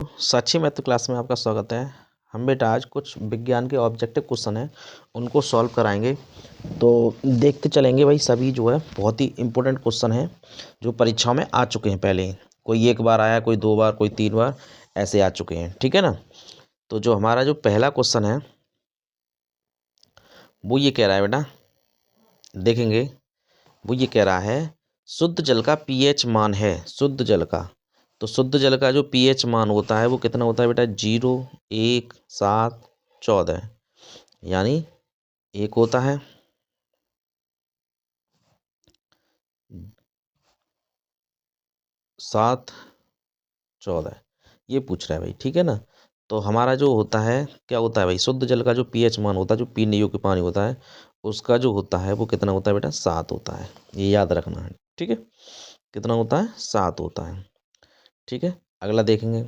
साक्षी math class में आपका स्वागत है। हम बेटा आज कुछ विज्ञान के ऑब्जेक्टिव क्वेश्चन हैं उनको सॉल्व कराएंगे। तो देखते चलेंगे भाई, सभी जो है बहुत ही इम्पोर्टेंट क्वेश्चन हैं जो परीक्षाओं में आ चुके हैं पहले। कोई एक बार आया, कोई 2 बार, कोई 3 बार ऐसे आ चुके हैं, ठीक है ना। तो जो हमारा जो पहला क्वेश्चन है वो ये कह रहा है बेटा, देखेंगे। वो ये कह रहा है शुद्ध जल का पीएच मान है, शुद्ध जल का। तो शुद्ध जल का जो पीएच मान होता है वो कितना होता है बेटा? 0, 1, 7, 14, यानी 1 होता है, 7, 14, ये पूछ रहा है भाई, ठीक है ना। तो हमारा जो होता है, क्या होता है भाई, शुद्ध जल का जो पीएच मान होता है, जो पीने योग्य पानी होता है, उसका जो होता है वो कितना होता है बेटा? 7 होता है। ये याद रखना है, ठीक है। कितना होता है? 7 होता है, ठीक है। अगला देखेंगे।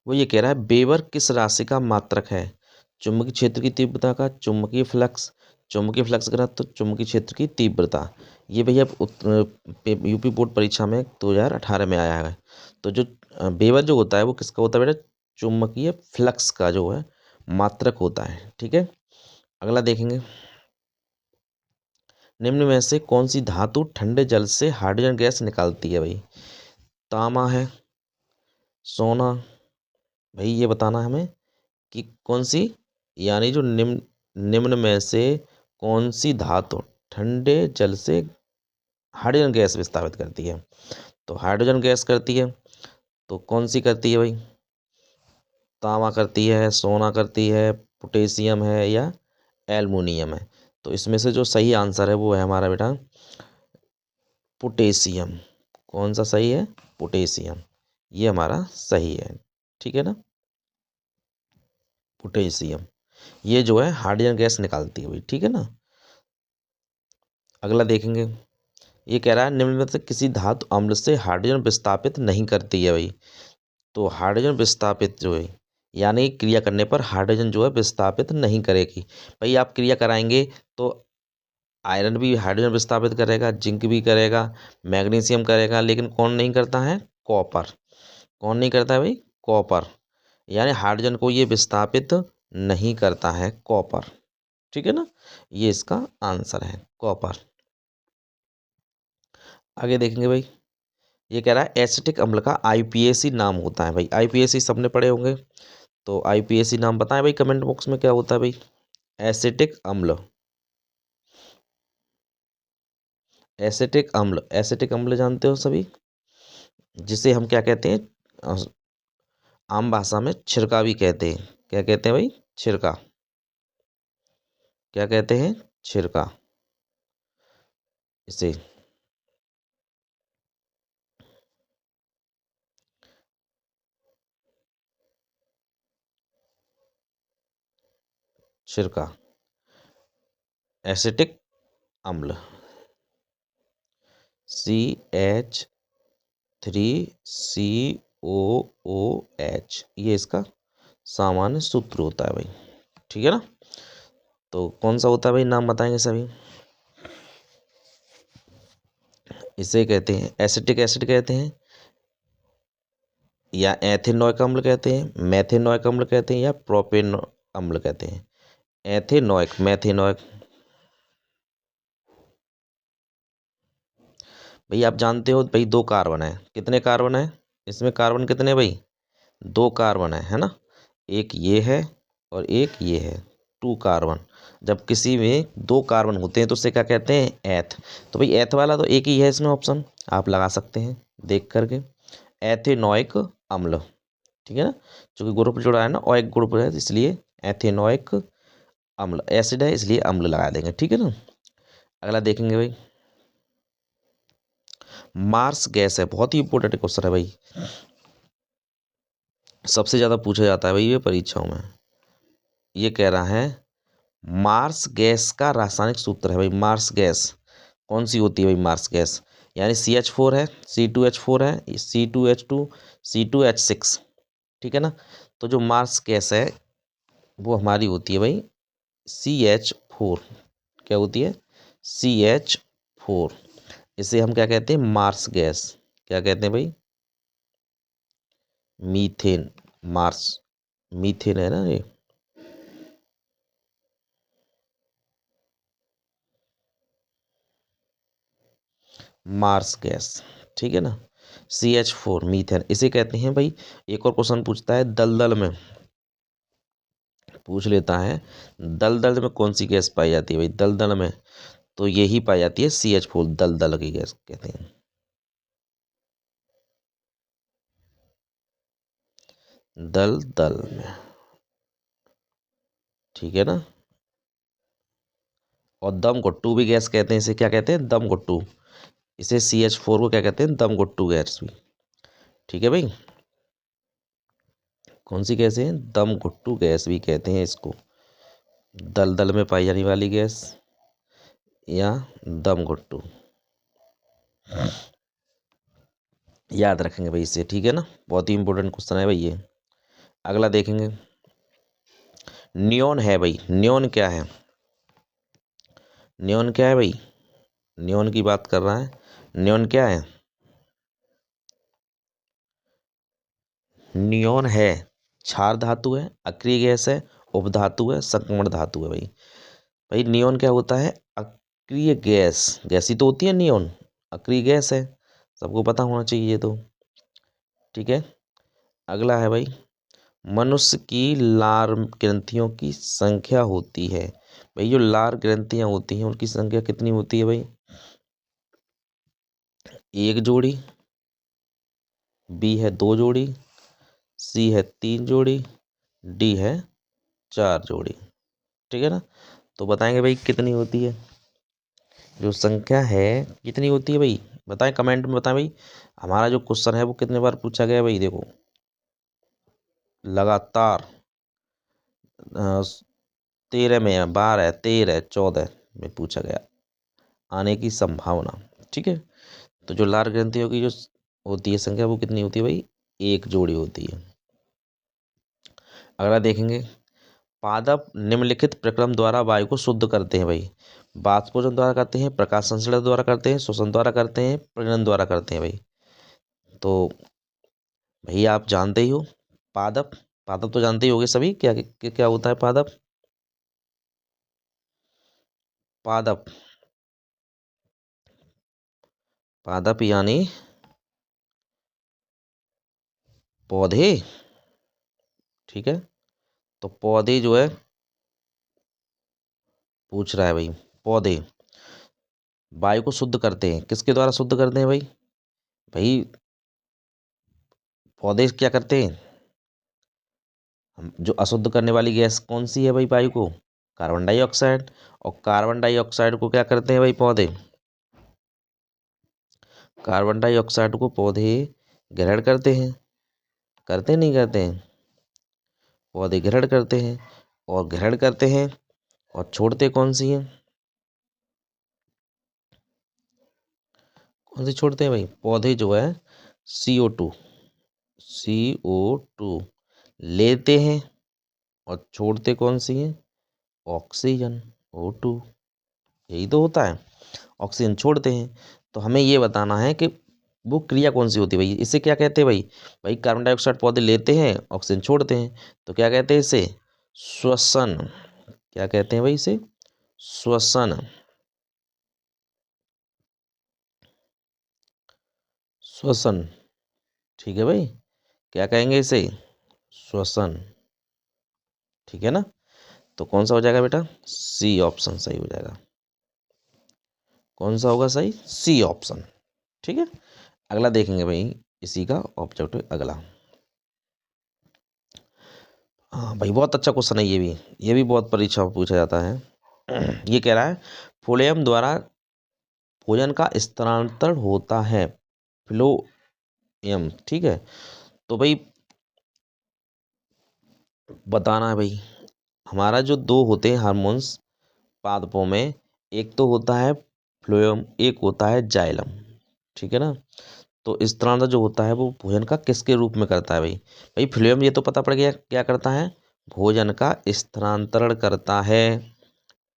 वो ये कह रहा है वेबर किस राशि का मात्रक है? चुंबकीय क्षेत्र की तीव्रता का, चुंबकीय फ्लक्स घनत्व, चुंबकीय क्षेत्र की तीव्रता। ये भैया यूपी बोर्ड परीक्षा में 2018 में आया है। तो जो वेबर जो होता है वो किसका होता है बेटा? चुंबकीय फ्लक्स का जो है मात्रक होता है, ठीक है। अगला देखेंगे। निम्न में से कौन सी धातु ठंडे जल से हाइड्रोजन गैस निकालती है भाई? तांबा है, सोना। भाई ये बताना हमें कि कौन सी, यानी जो निम्न में से कौन सी धातु ठंडे जल से हाइड्रोजन गैस विस्थापित करती है? तो हाइड्रोजन गैस करती है। तो कौन सी करती है भाई? तांबा करती है, सोना करती है, पोटेशियम है, या एल्युमिनियम है? तो इसमें से जो सही आंसर है वो है हमारा बेटा पोटेशियम। कौन सा सही है? पोटेशियम। ये हमारा सही है, ठीक है ना। पोटेशियम ये जो है हाइड्रोजन गैस निकालती है भाई, ठीक है ना। अगला देखेंगे। ये कह रहा है निम्न में से किसी धातु अम्ल से हाइड्रोजन विस्थापित नहीं करती है भाई? तो हाइड्रोजन विस्थापित जो है, यानी क्रिया करने पर हाइड्रोजन जो है विस्थापित नहीं करेगी। भाई आप क्रिया कराएंगे तो आयरन भी हाइड्रोजन विस्थापित करेगा, जिंक भी करेगा, मैग्नीशियम करेगा, लेकिन कौन नहीं करता है? कॉपर। कौन नहीं करता है भाई? कॉपर। यानी हाइड्रोजन को ये विस्थापित नहीं करता है, कॉपर, ठीक है ना। ये इसका आंसर है, कॉपर। आगे देखेंगे भाई। ये कह रहा है एसिटिक अम्ल का आईपीएसी नाम होता है भाई। आईपीएसी सबने पढ़े होंगे, तो आईपीएसी नाम बताएं भाई कमेंट बॉक्स में, क्या होता है भाई? एसिटिक अम्ल, एसिटिक अम्ल, एसिटिक अम्ल जानते हो सभी, जिसे हम क्या कहते हैं? आम भाषा में छिरका भी कहते हैं। क्या कहते हैं भाई? छिरका। क्या कहते हैं? छिरका। इसे छिरका, एसिटिक अम्ल, CH3COOH, ये इसका सामान्य सूत्र होता है भाई, ठीक है ना। तो कौन सा होता है भाई? नाम बताएंगे सभी। इसे कहते हैं एसिटिक एसिड कहते हैं, या एथेनॉइक अम्ल कहते हैं, मैथेनॉइक अम्ल कहते हैं, या प्रोपेन अम्ल कहते हैं। एथेनॉइक, मैथेनॉइक। भाई आप जानते हो भाई 2 कार्बन है, कितने कार्बन है इसमें? कार्बन कितने भाई? 2 कार्बन है ना। एक ये है और एक ये है, 2 कार्बन। जब किसी में 2 कार्बन होते हैं तो उसे क्या कहते हैं? एथ। तो भाई एथ वाला तो एक ही है इसमें ऑप्शन, आप लगा सकते हैं देख करके, एथेनॉइक अम्ल, ठीक है ना। क्योंकि ग्रुप जुड़ा है ना, और एक ग्रुप है इसलिए एथेनॉइक अम्ल, एसिड है इसलिए अम्ल लगा देंगे, ठीक है ना। अगला देखेंगे भाई। मार्स गैस है, बहुत ही इंपॉर्टेंट क्वेश्चन है भाई, सबसे ज़्यादा पूछा जाता है भाई ये परीक्षाओं में। ये कह रहा है मार्स गैस का रासायनिक सूत्र है भाई। मार्स गैस कौन सी होती है भाई? मार्स गैस यानी CH4 है, C2H4 है, C2H2, C2H6, ठीक है ना। तो जो मार्स गैस है वो हमारी होती है भाई CH4। क्या होती है? CH4। इसे हम क्या कहते हैं? Marsh gas. क्या कहते हैं भाई? मीथेन, मार्स, मीथेन है ना ये, मार्स गैस, ठीक है ना। CH4 मीथेन इसे कहते हैं भाई। एक और क्वेश्चन पूछता है दलदल में, पूछ लेता है दलदल में कौन सी गैस पाई जाती है भाई, दलदल में तो यही पाई जाती है CH4, दलदल की गैस कहते हैं, दलदल में, ठीक है ना। और दम गुट्टू भी गैस कहते हैं, इसे क्या कहते हैं, दम गुट्टू, इसे CH4 को क्या कहते हैं, दम गुट्टू गैस भी, ठीक है भाई। कौन सी गैस है, दम गुट्टू गैस भी कहते हैं इसको, दलदल में पाई जाने वाली गैस या दम गुट्टू, याद रखेंगे भाई इसे, ठीक है ना। बहुत ही इंपॉर्टेंट क्वेश्चन है भाई ये। अगला देखेंगे, नियॉन है भाई, नियॉन क्या है, नियॉन क्या है भाई, नियॉन की बात कर रहा है। नियॉन क्या है, नियॉन है क्षार धातु है, अक्रिय गैस है, उपधातु है, संक्रमण धातु है भाई। भाई नियॉन क्या होता है, अक्रिय गैस, गैस ही तो होती है नियॉन, अक्रिय गैस है, सबको पता होना चाहिए ये तो, ठीक है। अगला है भाई, मनुष्य की लार ग्रंथियों की संख्या होती है भाई, जो लार ग्रंथियां होती हैं उनकी संख्या कितनी होती है भाई, एक जोड़ी, बी है 2 जोड़ी, सी है 3 जोड़ी, डी है 4 जोड़ी, ठीक है ना। तो बताएंगे भाई कितनी होती है, जो संख्या है कितनी होती है भाई, बताएं कमेंट में, बताएं भाई। हमारा जो क्वेश्चन है वो कितने बार पूछा गया भाई, देखो लगातार 13 में, 12, 13, 14 में पूछा गया, आने की संभावना, ठीक है। तो जो लार ग्रंथियों की जो होती है संख्या वो कितनी होती है भाई, एक जोड़ी होती है। अगला देखेंगे, पादप निम्नलिखित प्रक्रम द्वारा वायु को शुद्ध करते हैं भाई, वाष्पोजन द्वारा करते हैं, प्रकाश संश्लेषण द्वारा करते हैं, श्वसन द्वारा करते हैं, प्रजनन द्वारा करते हैं भाई। तो भाई आप जानते ही हो पादप, पादप तो जानते ही होंगे सभी, क्या क्या, क्या होता है पादप, पादप, पादप यानी पौधे, ठीक है। तो पौधे जो है पूछ रहा है भाई, पौधे वायु को शुद्ध करते हैं, किसके द्वारा शुद्ध करते हैं भाई, भाई पौधे क्या करते हैं, हम जो अशुद्ध करने वाली गैस कौन सी है भाई वायु को, कार्बन डाइऑक्साइड, और कार्बन डाइऑक्साइड को क्या करते हैं भाई पौधे, कार्बन डाइऑक्साइड को पौधे ग्रहण करते नहीं करते हैं, पौधे ग्रहण करते हैं, और ग्रहण करते हैं और छोड़ते कौन सी हैं, कौन सी छोड़ते हैं भाई, पौधे जो है CO2, CO2 लेते हैं और छोड़ते कौन सी हैं, ऑक्सीजन, O2, यही तो होता है, ऑक्सीजन छोड़ते हैं। तो हमें ये बताना है कि वो क्रिया कौन सी होती है भाई, इसे क्या कहते हैं भाई, भाई कार्बन डाइऑक्साइड पौधे लेते हैं, ऑक्सीजन छोड़ते हैं, तो क्या कहते हैं इसे, श्वसन, क्या कहते हैं भाई इसे, श्वसन, श्वसन, ठीक है भाई, क्या कहेंगे इसे, श्वसन, ठीक है ना। तो कौन सा हो जाएगा बेटा, सी ऑप्शन सही हो जाएगा, कौन सा होगा सही, सी ऑप्शन, ठीक है। अगला देखेंगे भाई इसी का ऑब्जेक्टिव अगला, हाँ भाई बहुत अच्छा क्वेश्चन है ये भी बहुत परीक्षा में पूछा जाता है। ये कह रहा है फ्लोएम द्वारा भोजन का स्थानांतरण होता है, फ्लोएम, ठीक है। तो भाई बताना है भाई, हमारा जो दो होते हैं हार्मोन्स पादपों में, एक तो होता है फ्लोएम, एक होता है जाइलम, ठीक है ना। तो इस तरह का जो होता है वो भोजन का किसके रूप में करता है भाई, भाई फ्लोएम ये तो पता पड़ गया क्या करता है, भोजन का स्थानांतरण करता है,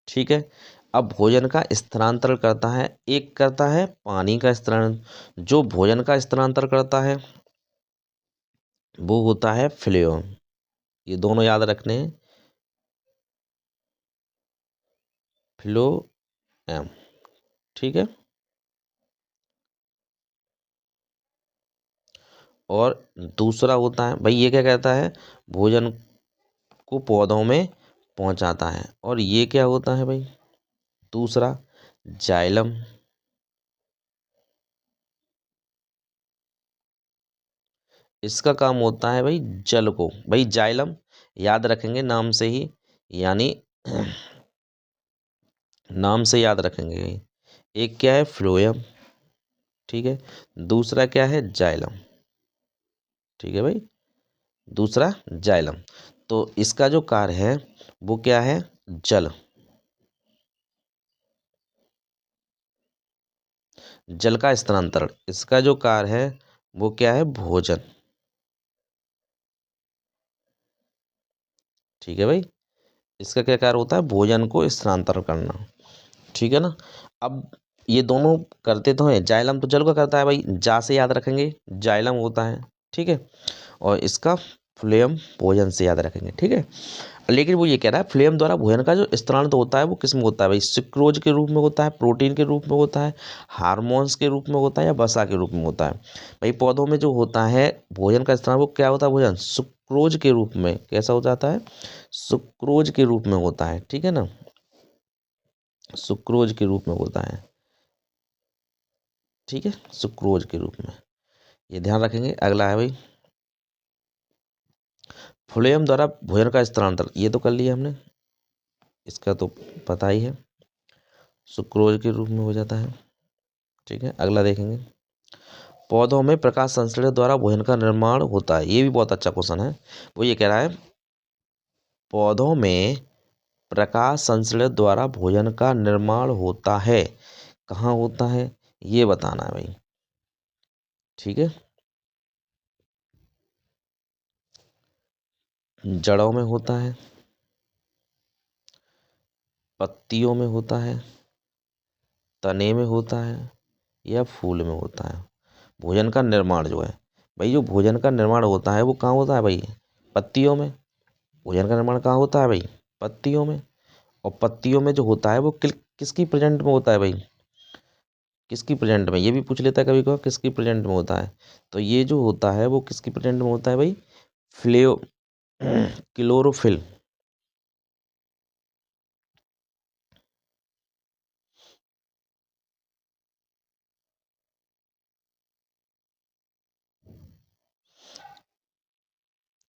ठीक है। अब भोजन का स्थानांतरण करता है, एक करता है पानी का स्थानांतरण, जो भोजन का स्थानांतरण करता है वो होता है फ्लोएम। ये दोनों याद रखने हैं, फ्लोएम। ठीक है। और दूसरा होता है भाई, ये क्या कहता है, भोजन को पौधों में पहुंचाता है। और ये क्या होता है भाई, दूसरा जाइलम। इसका काम होता है भाई जल को, भाई जाइलम याद रखेंगे नाम से ही, यानी नाम से याद रखेंगे। एक क्या है, फ्लोएम। ठीक है। दूसरा क्या है, जाइलम। ठीक है भाई, दूसरा जाइलम। तो इसका जो कार्य है वो क्या है, जल, जल का स्थानांतरण। इसका जो कार्य है वो क्या है, भोजन। ठीक है भाई, इसका क्या कार्य होता है, भोजन को स्थानांतरण करना। ठीक है ना। अब ये दोनों करते तो हैं, जाइलम तो जल का करता है भाई, जा से याद रखेंगे, जाइलम होता है। ठीक है। और इसका फ्लेम भोजन से याद रखेंगे। ठीक है। लेकिन वो ये कह रहा है फ्लेम द्वारा भोजन का जो स्थानांतरण होता है वो किस में होता है भाई, सुक्रोज के रूप में होता है, प्रोटीन के रूप में होता है, हार्मोन्स के रूप में होता है, या वसा के रूप में होता है। भाई पौधों में जो होता है भोजन का स्थान, वो क्या होता है, भोजन सुक्रोज के रूप में, कैसा हो जाता है, सुक्रोज के रूप में होता है। ठीक है ना, सुक्रोज के रूप में होता है। ठीक है, सुक्रोज के रूप में, ये ध्यान रखेंगे। अगला है भाई, फ्लोएम द्वारा भोजन का स्थानांतरण, ये तो कर लिया हमने, इसका तो पता ही है, सुक्रोज के रूप में हो जाता है। ठीक है। अगला देखेंगे, पौधों में प्रकाश संश्लेषण द्वारा भोजन का निर्माण होता है। ये भी बहुत अच्छा क्वेश्चन है। वो ये कह रहा है पौधों में प्रकाश संश्लेषण द्वारा भोजन का निर्माण होता है, कहाँ होता है ये बताना है भाई। ठीक है, जड़ों में होता है, पत्तियों में होता है, तने में होता है, या फूल में होता है। भोजन का निर्माण जो है भाई, जो भोजन का निर्माण होता है वो कहाँ होता है भाई, पत्तियों में। भोजन का निर्माण कहाँ होता है भाई, पत्तियों में। और पत्तियों में जो होता है वो किसकी प्रेजेंट में होता है भाई, किसकी प्रेजेंट में, ये भी पूछ लेता है कभी कभार, किसकी प्रेजेंट में होता है। तो ये जो होता है वो किसकी प्रेजेंट में होता है भाई, फ्लेव क्लोरोफिल।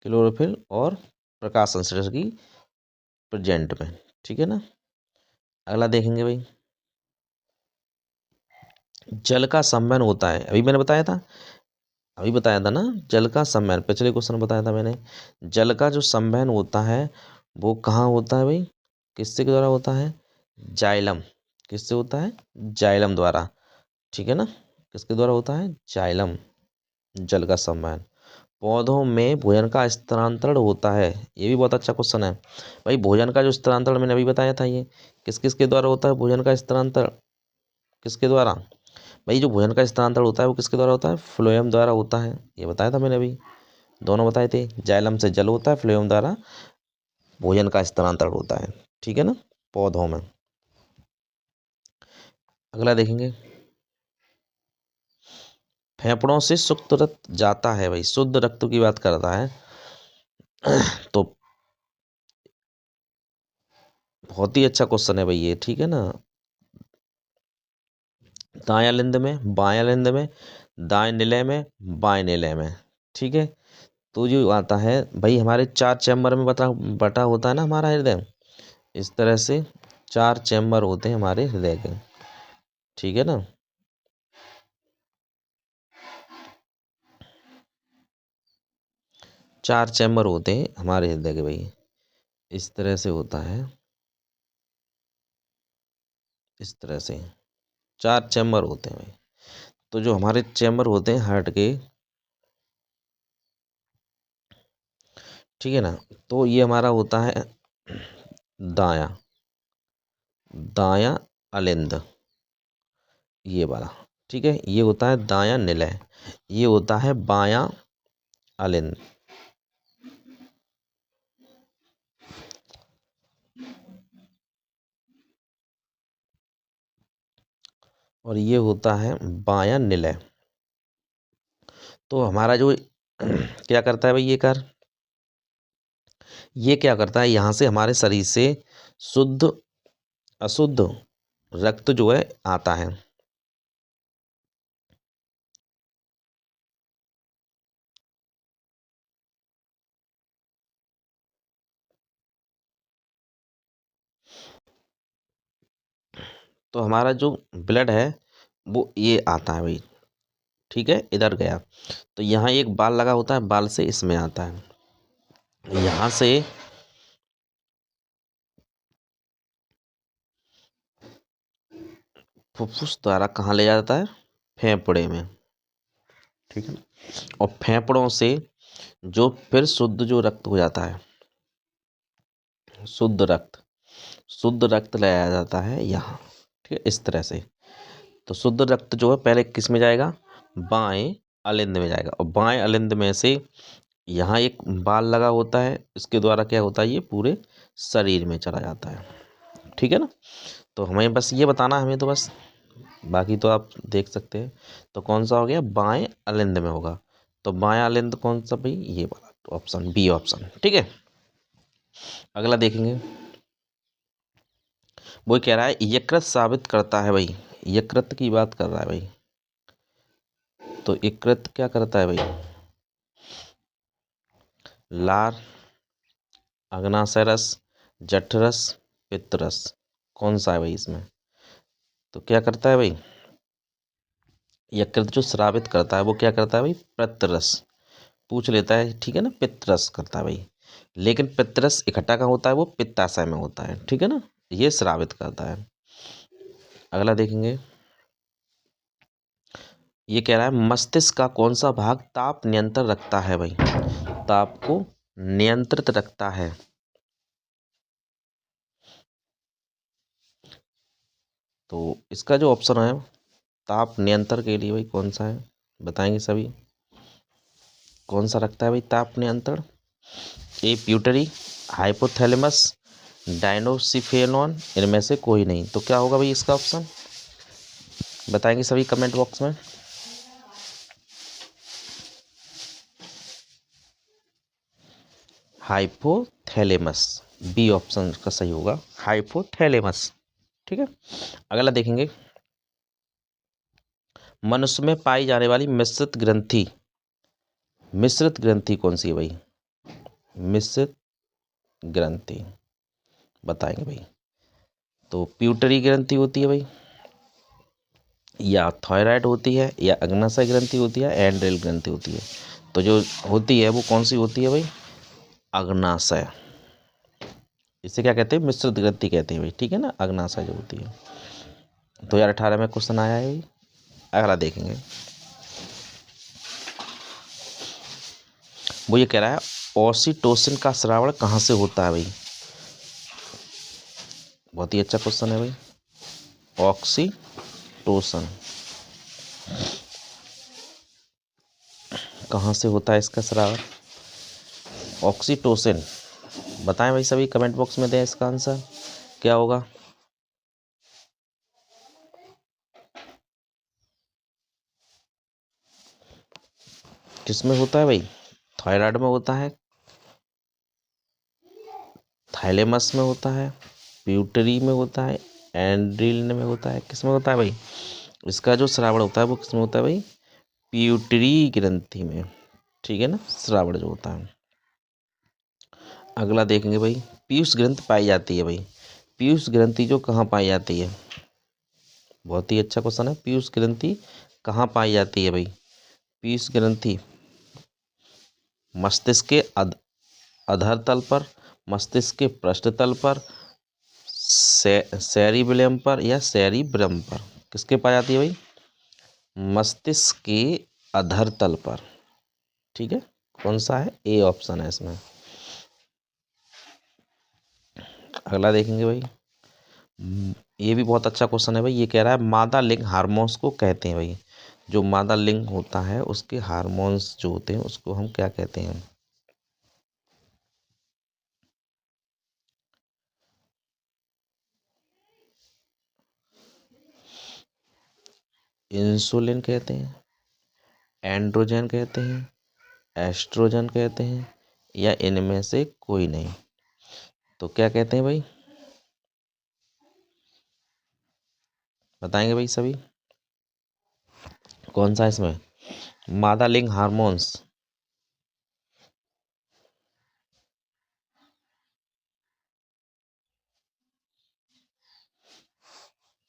क्लोरोफिल और प्रकाश संश्लेषण की प्रेजेंट में। ठीक है ना। अगला देखेंगे भाई, जल का सम्वहन होता है, अभी मैंने बताया था, अभी बताया था ना, जल का सम्वहन, पिछले क्वेश्चन बताया था मैंने। जल का जो सम्वहन होता है वो कहाँ होता है भाई, किससे के द्वारा होता है, जाइलम। किससे होता है, जाइलम द्वारा। ठीक है ना, किसके द्वारा होता है, जाइलम, जल का सम्वहन। पौधों में भोजन का स्थानांतरण होता है, ये भी बहुत अच्छा क्वेश्चन है भाई। भोजन का जो स्थानांतरण मैंने अभी बताया था, ये किस किस के द्वारा होता है, भोजन का स्थानांतरण किसके द्वारा भाई, जो भोजन का स्थानांतरण होता है वो किसके द्वारा होता है, फ्लोएम द्वारा होता है, ये बताया था मैंने अभी, दोनों बताए थे। जाइलम से जल होता है, फ्लोएम द्वारा भोजन का स्थानांतरण होता है। ठीक है ना, पौधों में। अगला देखेंगे, फेफड़ों से शुद्ध रक्त जाता है भाई, शुद्ध रक्त की बात करता है। तो बहुत ही अच्छा क्वेश्चन है भाई ये। ठीक है ना, दायां लिंद में, बायां लिंद में, दाएं निलय में, बाएं निलय में। ठीक है। तो जो आता है भाई, हमारे चार चैम्बर में बता बटा होता है ना हमारा हृदय, इस तरह से चार चैम्बर होते हैं हमारे हृदय के। ठीक है ना, चार चैम्बर होते हैं हमारे हृदय के भाई, इस तरह से होता है, इस तरह से चार चैम्बर होते हैं भाई। तो जो हमारे चैम्बर होते हैं हार्ट के, ठीक है ना, तो ये हमारा होता है दाया, दाया अलिंद, ये वाला। ठीक है, ये होता है दाया निलय, ये होता है बायां अलिंद। और ये होता है बायां निलय। तो हमारा जो क्या करता है भाई ये क्या करता है, यहाँ से हमारे शरीर से शुद्ध अशुद्ध रक्त जो है आता है। तो हमारा जो ब्लड है वो ये आता है भाई, ठीक है, इधर गया। तो यहाँ एक बाल लगा होता है, बाल से इसमें आता है, यहाँ से फुफ्फुस द्वारा कहाँ ले जाता है, फेफड़े में, ठीक है। और फेफड़ों से जो फिर शुद्ध जो रक्त हो जाता है, शुद्ध रक्त लाया जाता है यहाँ, ठीक है, इस तरह से। तो शुद्ध रक्त जो है पहले किस में जाएगा, बाएं अलिंद में जाएगा, और बाएं अलिंद में से यहाँ एक बाल लगा होता है, इसके द्वारा क्या होता है, ये पूरे शरीर में चला जाता है, ठीक है ना। तो हमें बस ये बताना, हमें तो बस, बाकी तो आप देख सकते हैं। तो कौन सा हो गया, बाएं अलिंद में होगा। तो बाएं अलिंद कौन सा भाई, ये वाला, तो ऑप्शन बी ऑप्शन, ठीक है। अगला देखेंगे, वो कह रहा है यकृत साबित करता है भाई, यकृत की बात कर रहा है भाई। तो यकृत क्या करता है भाई, लार, अग्नाशय रस, जठरस, पित्तरस, कौन सा है भाई इसमें। तो क्या करता है भाई, यकृत जो स्रावित करता है वो क्या करता है भाई, पित्तरस पूछ लेता है, ठीक है ना, पित्तरस करता है भाई। लेकिन पित्तरस इकट्ठा कहाँ होता है, वो पित्ताशय में होता है, ठीक है ना, ये स्रावित करता है। अगला देखेंगे, ये कह रहा है मस्तिष्क का कौन सा भाग ताप नियंत्रण रखता है भाई, ताप को नियंत्रित रखता है। तो इसका जो ऑप्शन है ताप नियंत्रण के लिए भाई कौन सा है, बताएंगे सभी, कौन सा रखता है भाई ताप नियंत्रण। ए प्यूटरी, हाइपोथैलेमस, डायनोसिफेनॉन, इनमें से कोई नहीं। तो क्या होगा भाई इसका ऑप्शन, बताएंगे सभी कमेंट बॉक्स में। हाइपोथैलेमस, बी ऑप्शन का सही होगा, हाइपोथैलेमस, ठीक है। अगला देखेंगे, मनुष्य में पाई जाने वाली मिश्रित ग्रंथि कौन सी है भाई, मिश्रित ग्रंथि बताएंगे भाई। तो प्यूटरी ग्रंथि होती है भाई, या थायराइड होती है, या अग्नाशय ग्रंथि होती है, एंड्रेल ग्रंथि होती है। तो जो होती है वो कौन सी होती है भाई, अग्नाशय। इसे क्या कहते हैं, मिश्रित ग्रंथि कहते हैं भाई, ठीक है ना, अग्नाशय जो होती है। 2018 में क्वेश्चन आया है भाई। अगला देखेंगे, वो ये कह रहा है ऑक्सीटोसिन का स्रावण कहाँ से होता है भाई, बहुत ही अच्छा क्वेश्चन है भाई। ऑक्सीटोसिन कहाँ से होता है इसका स्राव, ऑक्सीटोसिन बताएं भाई सभी, कमेंट बॉक्स में दें इसका आंसर क्या होगा। किस में होता है भाई, थायराइड में होता है, थाइलेमस में होता है, प्यूटरी में होता है, एंड्रिल में होता है, किस में होता है भाई, इसका जो श्रावण होता है वो किस में होता है भाई, प्यूटरी ग्रंथि में, ठीक है ना, श्रावण जो होता है। अगला देखेंगे भाई, पीयूष ग्रंथि पाई जाती है भाई, पीयूष ग्रंथि जो कहाँ पाई जाती है, बहुत ही अच्छा क्वेश्चन है, पीयूष ग्रंथि कहाँ पाई जाती है भाई। पीयूष ग्रंथि मस्तिष्क के अधर तल पर, मस्तिष्क के पृष्ठ तल पर, सेरिबेलम पर, या सेरिब्रम पर, किसके पाई जाती है भाई, मस्तिष्क के अधर तल पर, ठीक है, कौन सा है, ए ऑप्शन है इसमें। अगला देखेंगे भाई, ये भी बहुत अच्छा क्वेश्चन है भाई। ये कह रहा है मादा लिंग हार्मोन्स को कहते हैं भाई। जो मादा लिंग होता है उसके हार्मोन्स जो होते हैं उसको हम क्या कहते हैं? इंसुलिन कहते हैं, एंड्रोजन कहते हैं, एस्ट्रोजन कहते हैं, या इनमें से कोई नहीं? तो क्या कहते हैं भाई? बताएंगे भाई सभी, कौन सा इसमें मादा लिंग हार्मोन्स?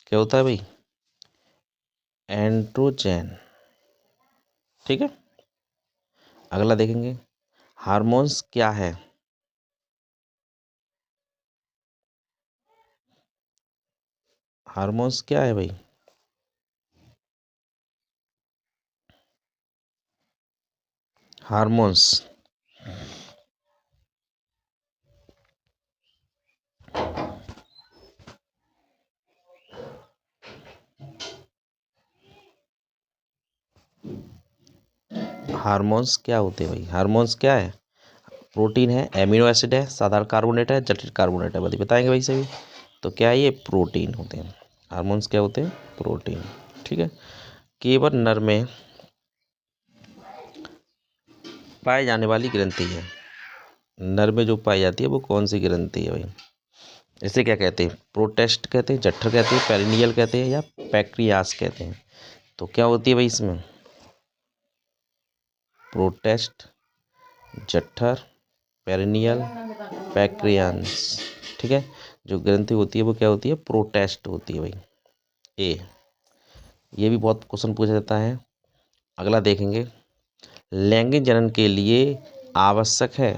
क्या होता है भाई? एंड्रोजन। ठीक है, अगला देखेंगे, हार्मोन्स क्या है? हार्मोन्स क्या है भाई? हार्मोन्स हार्मोन्स क्या होते हैं भाई? हार्मोन्स क्या है? प्रोटीन है, एमिनो एसिड है, साधारण कार्बोनेट है, जटिल कार्बोनेट है, बताएंगे भाई सभी। तो क्या है? ये प्रोटीन होते हैं। हार्मोन्स क्या होते हैं? प्रोटीन। ठीक है, केवल नर में पाई जाने वाली ग्रंथि है। नर में जो पाई जाती है वो कौन सी ग्रंथि है भाई? इसे क्या कहते हैं? प्रोटेस्ट कहते हैं, जठर कहते हैं, पेरिनियल कहते हैं, या पैक्रियास कहते हैं? तो क्या होती है भाई इसमें? प्रोटेस्ट, जठर, पेरिनियल, पैक्रियास। ठीक है, जो ग्रंथि होती है वो क्या होती है? प्रोटेस्ट होती है भाई। ए, ये भी बहुत क्वेश्चन पूछा जाता है। अगला देखेंगे, लैंगिक जनन के लिए आवश्यक है।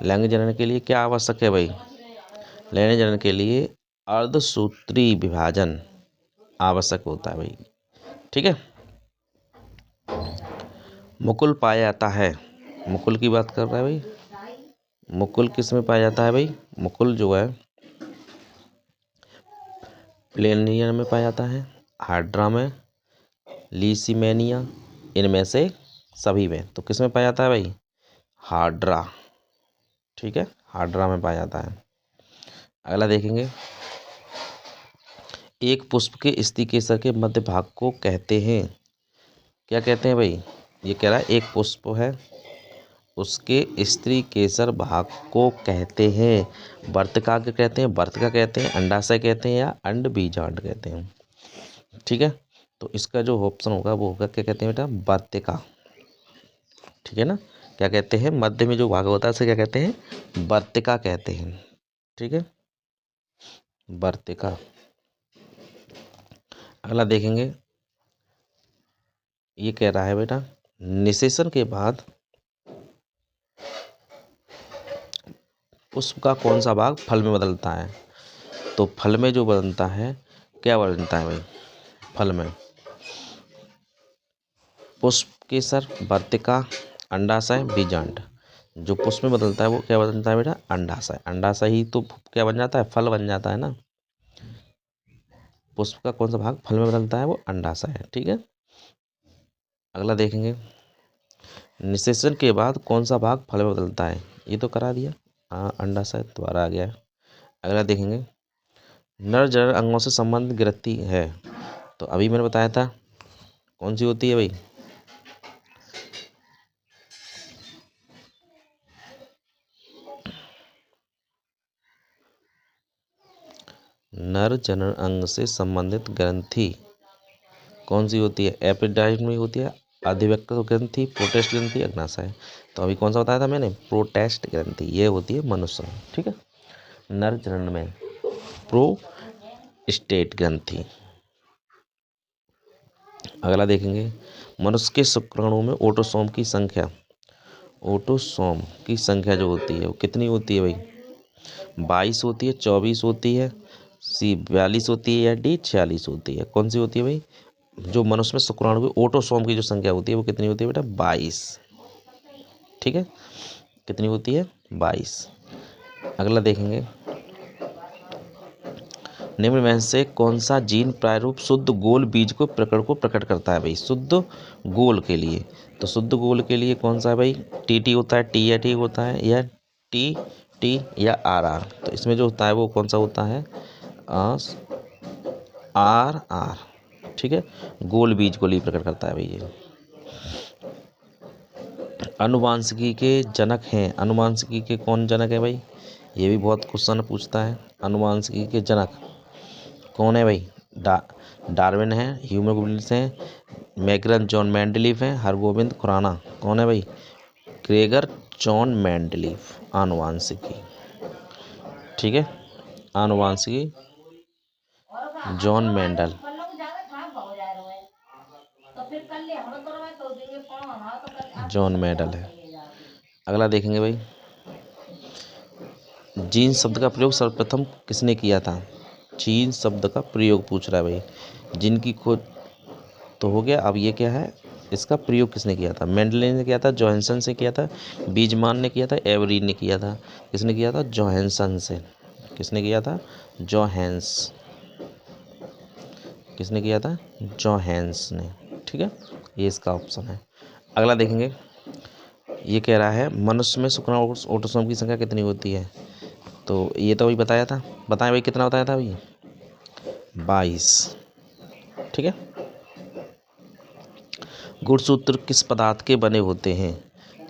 लैंगिक जनन के लिए क्या आवश्यक है भाई? लैंगिक जनन के लिए अर्धसूत्री विभाजन आवश्यक होता है भाई। ठीक है, मुकुल पाया जाता है। मुकुल की बात कर रहा है भाई। मुकुल किस में पाया जाता है भाई? मुकुल जो है प्लेनियर में पाया जाता है, हाइड्रा में, लीसीमेनिया, इनमें से सभी में। तो किस में पाया जाता है भाई? हाइड्रा। ठीक है, हाइड्रा में पाया जाता है। अगला देखेंगे, एक पुष्प के स्त्री केसर के मध्य भाग को कहते हैं, क्या कहते हैं भाई? ये कह रहा है एक पुष्प है, उसके स्त्री केसर भाग को कहते हैं। वर्तिका के कहते हैं, वर्तिका कहते हैं, अंडाशय कहते हैं, या अंड बीजांड कहते हैं? ठीक है, तो इसका जो ऑप्शन होगा वो होगा, क्या कहते हैं बेटा? वर्तिका। ठीक है ना, क्या कहते हैं? मध्य में जो भाग होता है उसे क्या कहते हैं? वर्तिका कहते हैं। ठीक है, वर्तिका। अगला देखेंगे, ये कह रहा है बेटा, निषेचन के बाद पुष्प का कौन सा भाग फल में बदलता है? तो फल में जो बदलता है, क्या बदलता है भाई फल में? पुष्प, केसर, वर्तिका, अंडाशय, बीजांड। जो पुष्प में बदलता है वो क्या बदलता है बेटा? अंडाशय। अंडाशय ही तो क्या बन जाता है? फल बन जाता है ना। पुष्प का कौन सा भाग फल में बदलता है? वो अंडाशय है। ठीक है, अगला देखेंगे, निषेचन के बाद कौन सा भाग फल में बदलता है? ये तो करा दिया, हाँ अंडाशय दोबारा आ गया है। अगला देखेंगे, नर जनन अंगों से संबंधित ग्रंथि है, तो अभी मैंने बताया था कौन सी होती है भाई? नर जनन अंग से संबंधित ग्रंथि कौन सी होती है? एपिडाइड में होती है, अधिवक्र ग्रंथि, प्रोटेस्ट ग्रंथि, अग्नाशय। तो अभी कौन सा बताया था मैंने? प्रोटेस्ट ग्रंथि, ये होती है मनुष्य में। ठीक है, नर जनन में प्रोस्टेट ग्रंथि। अगला देखेंगे, मनुष्य के शुक्राणु में ऑटोसोम की संख्या, ऑटोसोम की संख्या जो होती है वो कितनी होती है भाई? 22 होती है, 24 होती है, सी 42 होती है, या डी 46 होती है? कौन सी होती है भाई? जो मनुष्य में शुक्राणु में ऑटोसोम की जो संख्या होती है वो कितनी होती है बेटा? 22। ठीक है, कितनी होती है? 22। अगला देखेंगे, निम्न में से कौन सा जीन प्रायरूप शुद्ध गोल बीज को प्रकट करता है भाई? शुद्ध गोल के लिए, तो शुद्ध गोल के लिए कौन सा है भाई? टी होता है, टी या टी होता है, या टी या आर? तो इसमें जो होता है वो कौन सा होता है? आर। ठीक है, गोल बीज को लिए प्रकट करता है भाई ये। अनुवांशिकी के जनक हैं, अनुवांशिकी के कौन जनक है भाई? ये भी बहुत क्वेश्चन पूछता है। अनुवांशिकी के जनक कौन है भाई? डार्विन है, ह्यूमन गुबिलिस है, मैकरन जॉन मेंडलीफ है, हरगोविंद खुराना। कौन है भाई? Gregor John Mendeleev. आनुवांशिकी, ठीक है, आनुवांशिकी जॉन मेंडल। जॉन मेंडल है। अगला देखेंगे भाई, जीन शब्द का प्रयोग सर्वप्रथम किसने किया था? जीन शब्द का प्रयोग पूछ रहा है भाई। जीन की खोज तो हो गया, अब ये क्या है? इसका प्रयोग किसने किया था? मेंडले ने किया था, जोहानसन से किया था, बीजमान ने किया था, एवरी ने किया था। किसने किया था? जोहानसन से। किसने किया था? जोहान्स। किसने किया था? जोहान्स ने। ठीक है, ये इसका ऑप्शन है। अगला देखेंगे, ये कह रहा है मनुष्य में शुक्राणु ऑटोसोम की संख्या कितनी होती है? तो ये तो अभी बताया था, बताएं भाई कितना बताया था भाई? 22। ठीक है, गुणसूत्र किस पदार्थ के बने होते हैं?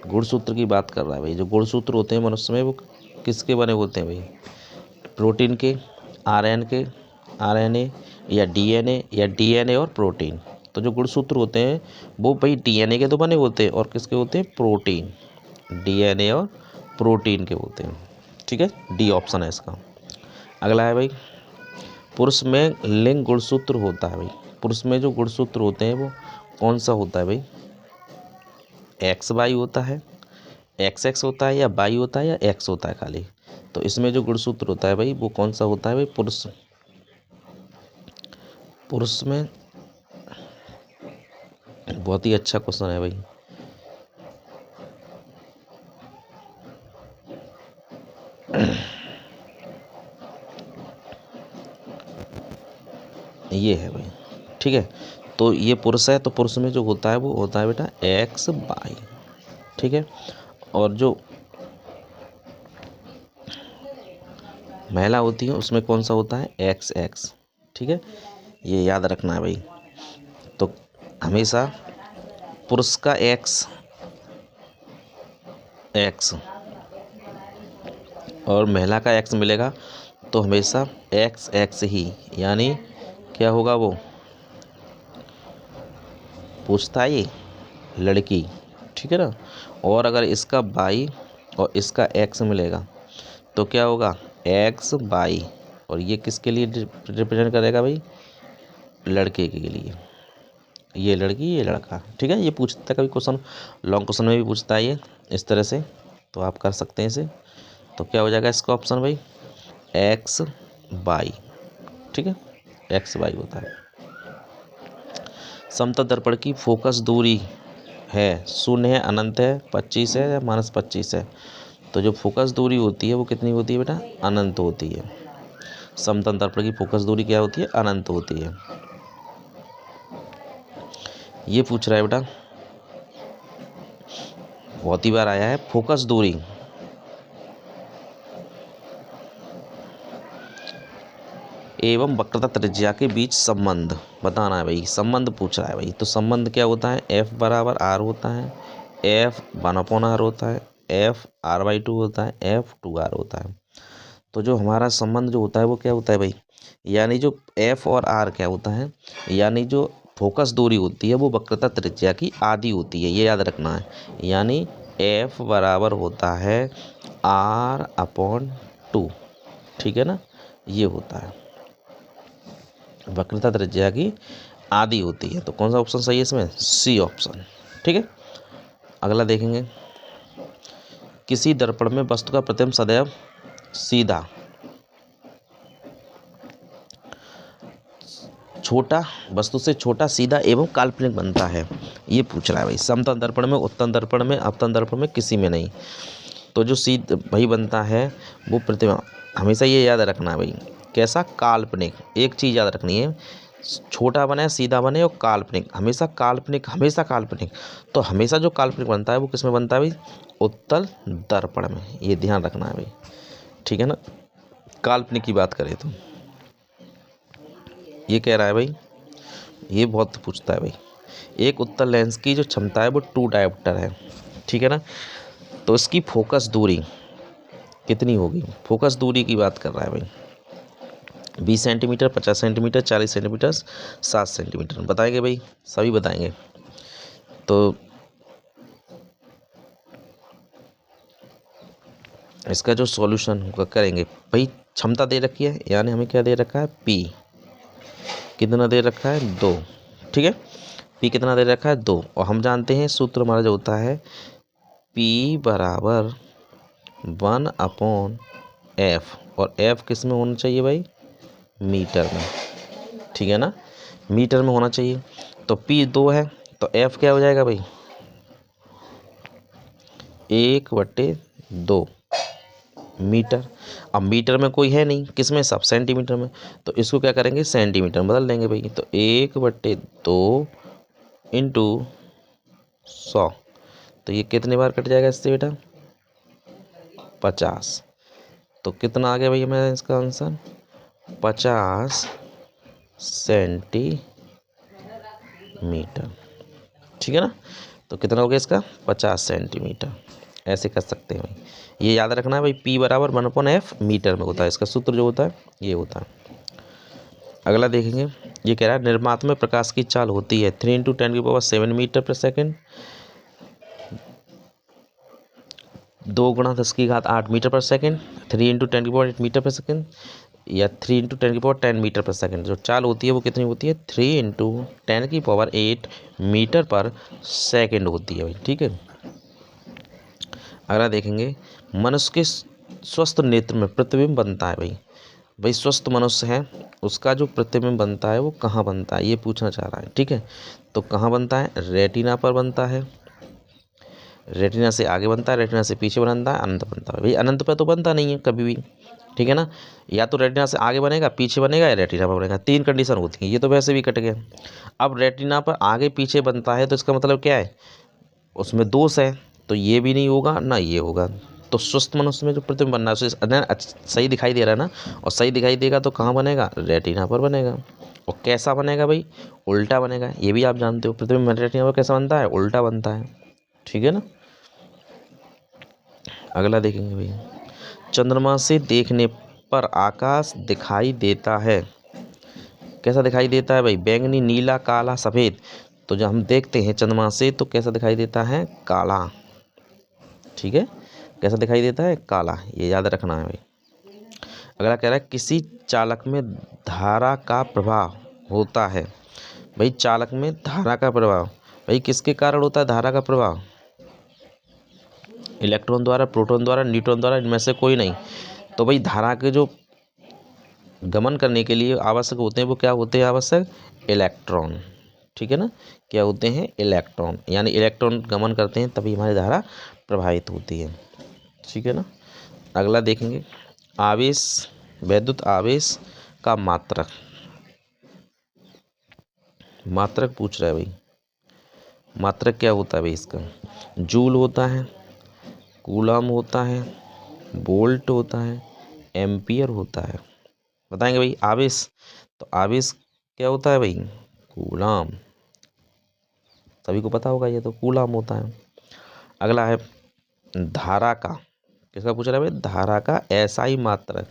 गुणसूत्र की बात कर रहा है भाई। जो गुणसूत्र होते हैं मनुष्य में वो किसके बने होते हैं भाई? प्रोटीन के, आरएनए या डीएनए और प्रोटीन। तो जो गुणसूत्र होते हैं वो भाई डीएनए के तो बने होते हैं, और किसके होते हैं? प्रोटीन, डीएनए और प्रोटीन के होते हैं। ठीक है, डी ऑप्शन है इसका। अगला है भाई, पुरुष में लिंग गुणसूत्र होता है भाई। पुरुष में जो गुणसूत्र होते हैं वो कौन सा होता है भाई? एक्स वाई होता है, एक्स होता है, या वाई होता है, या एक्स होता है खाली? तो इसमें जो गुणसूत्र होता है भाई वो कौन सा होता है भाई? पुरुष में बहुत ही अच्छा क्वेश्चन है भाई। ये है भाई। ठीक है, तो ये पुरुष है, तो पुरुष में जो होता है वो होता है बेटा एक्स वाई। ठीक है, और जो महिला होती है उसमें कौन सा होता है? एक्स। ठीक है, ये याद रखना है भाई। तो हमेशा पुरुष का एक्स और महिला का एक्स मिलेगा तो हमेशा एक्स ही, यानी क्या होगा? वो पूछता है ये लड़की। ठीक है ना, और अगर इसका वाई और इसका एक्स मिलेगा तो क्या होगा? एक्स वाई, और ये किसके लिए रिप्रेजेंट करेगा भाई? लड़के के लिए। ये लड़की, ये लड़का। ठीक है, ये पूछता है कभी क्वेश्चन, लॉन्ग क्वेश्चन में भी पूछता है ये इस तरह से, तो आप कर सकते हैं इसे। तो क्या हो जाएगा इसका ऑप्शन भाई? X Y. ठीक है, एक्स वाई होता है। समतल दर्पण की फोकस दूरी है 0 है, अनंत है, 25 है, या -25 है? तो जो फोकस दूरी होती है वो कितनी होती है बेटा? अनंत होती है। समतल दर्पण की फोकस दूरी क्या होती है? अनंत होती है। ये पूछ रहा है बेटा, बहुत ही बार आया है, फोकस दूरी एवं वक्रता त्रिज्या के बीच संबंध बताना है भाई। संबंध पूछ रहा है भाई, तो संबंध क्या होता है? F बराबर R होता है, F 1/R होता है, F R/2 होता है, F 2R होता है। तो जो हमारा संबंध जो होता है वो क्या होता है भाई? यानी जो F और R क्या होता है? यानी जो फोकस दूरी होती है वो वक्रता त्रिज्या की आधी होती है, ये याद रखना है। यानी F बराबर होता है R/2। ठीक है ना, ये होता है, वक्रता त्रिज्या की आधी होती है। तो कौन सा ऑप्शन सही है इसमें? C option. ठीक है, अगला देखेंगे, किसी दर्पण में वस्तु का प्रतिबिंब सदैव सीधा, छोटा, वस्तु से छोटा, सीधा एवं काल्पनिक बनता है। ये पूछ रहा है भाई। समतल दर्पण में, उत्तल दर्पण में, अपतल दर्पण में, किसी में नहीं। तो जो सीध भाई बनता है वो प्रतिबिंब, हमेशा ये याद रखना है भाई, कैसा, काल्पनिक। एक चीज़ याद रखनी है, छोटा बने, सीधा बने और काल्पनिक, हमेशा काल्पनिक, हमेशा काल्पनिक। तो हमेशा जो काल्पनिक बनता है वो किस में बनता है भाई, उत्तल दर्पण में। ये ध्यान रखना है भाई, ठीक है ना। काल्पनिक की बात करें तो ये कह रहा है भाई, ये बहुत पूछता है भाई, एक उत्तल लेंस की जो क्षमता है वो 2 डायोप्टर है, ठीक है ना। तो इसकी फोकस दूरी कितनी होगी, फोकस दूरी की बात कर रहा है भाई। 20 सेंटीमीटर, 50 सेंटीमीटर, 40 सेंटीमीटर, 7 सेंटीमीटर बताएंगे भाई, सभी बताएंगे। तो इसका जो सॉल्यूशन करेंगे भाई, क्षमता दे रखी है, यानी हमें क्या दे रखा है, P कितना दे रखा है, 2, ठीक है। P कितना दे रखा है, 2, और हम जानते हैं सूत्र हमारा जो होता है P बराबर 1/F, और F किस में होना चाहिए भाई, मीटर में, ठीक है ना, मीटर में होना चाहिए। तो P 2 है तो F क्या हो जाएगा भाई, 1/2 मीटर। अब मीटर में कोई है नहीं, किस में, सब सेंटीमीटर में, तो इसको क्या करेंगे, सेंटीमीटर में बदल देंगे भाई। तो 1/2 इंटू 100, तो ये कितने बार कट जाएगा इससे बेटा, 50। तो कितना आ गया भाई हमें इसका आंसर, 50 सेंटीमीटर, ठीक है ना। तो कितना हो गया इसका, 50 सेंटीमीटर। ऐसे कर सकते हैं भाई, ये याद रखना है भाई, P बराबर 1/F मीटर में होता है, इसका सूत्र जो होता है ये होता है। अगला देखेंगे, ये कह रहा है निर्मात में प्रकाश की चाल होती है 3 × 10⁻7 मीटर पर सेकेंड, 2 × 10⁸ मीटर पर सेकेंड, 3 × 10⁸ मीटर पर सेकेंड, या 3 × 10⁸ मीटर पर सेकेंड। जो चाल होती है वो कितनी होती है, 3 × 10⁸ मीटर पर सेकेंड होती है भाई, ठीक है। अगला देखेंगे, मनुष्य के स्वस्थ नेत्र में प्रतिबिंब बनता है भाई। भाई स्वस्थ मनुष्य है, उसका जो प्रतिबिंब बनता है वो कहाँ बनता है, ये पूछना चाह रहा है, ठीक है। तो कहाँ बनता है, रेटिना पर बनता है, रेटिना से आगे बनता है, रेटिना से पीछे बनता है, अनंत बनता है भाई। अनंत पे तो बनता नहीं है कभी भी, ठीक है ना। या तो रेटिना से आगे बनेगा, पीछे बनेगा, या रेटिना पर बनेगा, 3 कंडीशन होती है। ये तो वैसे भी कट गया। अब रेटिना पर आगे पीछे बनता है तो इसका मतलब क्या है, उसमें दोष है, तो ये भी नहीं होगा ना ये होगा। तो स्वस्थ मनुष्य में जो प्रतिबिंब बनना है सही दिखाई दे रहा है ना, और सही दिखाई देगा तो कहाँ बनेगा, रेटिना पर बनेगा। और कैसा बनेगा भाई, उल्टा बनेगा, ये भी आप जानते हो, प्रतिबिंब रेटिना पर कैसा बनता है, उल्टा बनता है, ठीक है ना। अगला देखेंगे भाई, चंद्रमा से देखने पर आकाश दिखाई देता है, कैसा दिखाई देता है भाई, बैंगनी, नीला, काला, सफ़ेद। तो जब हम देखते हैं चंद्रमा से तो कैसा दिखाई देता है, काला, ठीक है, कैसा दिखाई देता है, काला, ये याद रखना है भाई। अगला कह रहा है किसी चालक में धारा का प्रभाव होता है। भाई चालक में धारा का प्रभाव भाई किसके कारण होता है, धारा का प्रभाव, इलेक्ट्रॉन द्वारा, प्रोटॉन द्वारा, न्यूट्रॉन द्वारा, इनमें से कोई नहीं। तो भाई धारा के जो गमन करने के लिए आवश्यक होते हैं वो क्या होते हैं, आवश्यक इलेक्ट्रॉन, ठीक है ना, क्या होते हैं, इलेक्ट्रॉन, यानी इलेक्ट्रॉन गमन करते हैं तभी हमारी धारा प्रभावित होती है, ठीक है ना। अगला देखेंगे, आवेश, वैद्युत आवेश का मात्रक, मात्रक पूछ रहा है भाई, मात्रक क्या होता है भाई इसका, जूल होता है, कूलम होता है, वोल्ट होता है, एम्पियर होता है। बताएंगे भाई आवेश, तो आवेश क्या होता है भाई, कूलम, सभी को पता होगा ये तो कूलम होता है। अगला है धारा का, किसका पूछ रहा है भाई, धारा का एसआई मात्रक,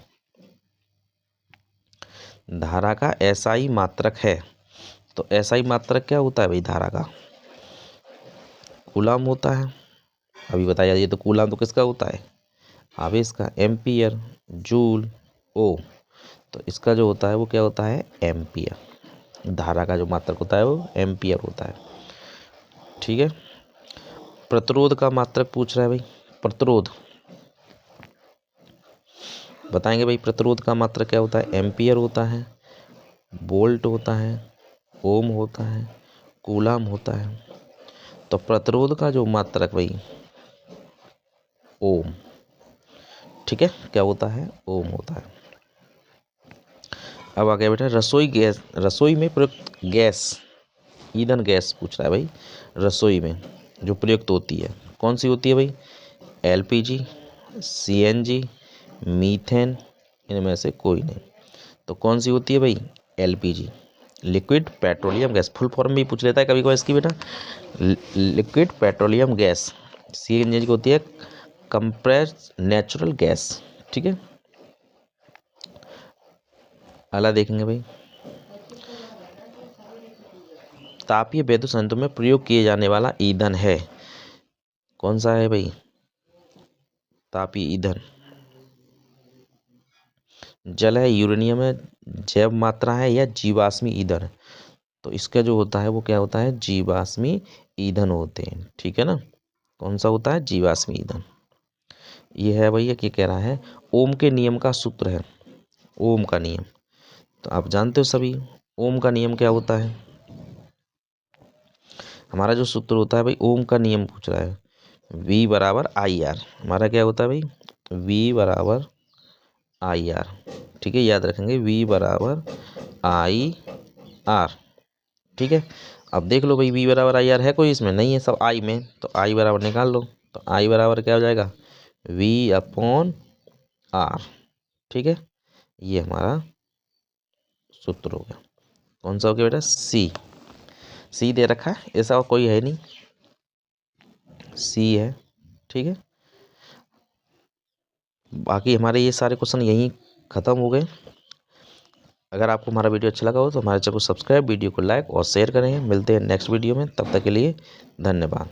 धारा का एसआई मात्रक है। तो एसआई मात्रक क्या होता है भाई, धारा का कूलम होता है। अभी बताया ये तो कूलम तो किसका होता है, आवेश का, एम्पियर, जूल, ओ, तो इसका जो होता है वो क्या होता है, एम्पियर, धारा का जो मात्रक होता है वो एम्पियर होता है, ठीक है। प्रतिरोध का मात्रक पूछ रहा है भाई, प्रतिरोध बताएंगे भाई, प्रतिरोध का मात्रक क्या होता है, एम्पियर होता है, वोल्ट होता है, ओम होता है, कूलम होता है। तो प्रतिरोध का जो मात्रक भाई ओम, ठीक है, क्या होता है, ओम होता है। अब आ गया बेटा रसोई गैस, रसोई में प्रयुक्त गैस, ईंधन गैस पूछ रहा है भाई। रसोई में जो प्रयुक्त होती है कौन सी होती है भाई? एलपीजी, सीएनजी, मीथेन, इनमें से कोई नहीं। तो कौन सी होती है भाई? LPG, liquid petroleum gas. Full form भी पूछ लेता है कभी कभी इसकी बेटा, लिक्विड पेट्रोलियम गैस। सीएनजी की होती है कंप्रेस्ड नेचुरल गैस। ठीक है, अगला देखेंगे भाई, तापीय विद्युत संयंत्रों में प्रयोग किए जाने वाला ईंधन है, कौन सा है भाई? तापीय ईंधन। जल है, यूरेनियम है, जैव मात्रा है, या जीवाश्मी ईंधन। तो इसका जो होता है वो क्या होता है? जीवाश्मी ईंधन होते हैं। ठीक है ना, कौन सा होता है? जीवाश्मी ईंधन। ये है भैया, क्या कह रहा है? ओम के नियम का सूत्र है, ओम का नियम। तो आप जानते हो सभी ओम का नियम क्या होता है? हमारा जो सूत्र होता है भाई, ओम का नियम पूछ रहा है, V बराबर आई आर। हमारा क्या होता है भाई? V बराबर आई आर। ठीक है, याद रखेंगे, V बराबर आई आर। ठीक है, अब देख लो भाई, V बराबर आई आर है कोई इसमें? नहीं है, सब आई में। तो आई बराबर निकाल लो, तो आई बराबर क्या हो जाएगा? V upon R. ठीक है, ये हमारा सूत्र हो गया। कौन सा हो गया बेटा? सी दे रखा है, ऐसा और कोई है नहीं, सी है। ठीक है, बाकी हमारे ये सारे क्वेश्चन यहीं ख़त्म हो गए। अगर आपको हमारा वीडियो अच्छा लगा हो तो हमारे चैनल को सब्सक्राइब, वीडियो को लाइक और शेयर करें। मिलते हैं नेक्स्ट वीडियो में, तब तक के लिए धन्यवाद।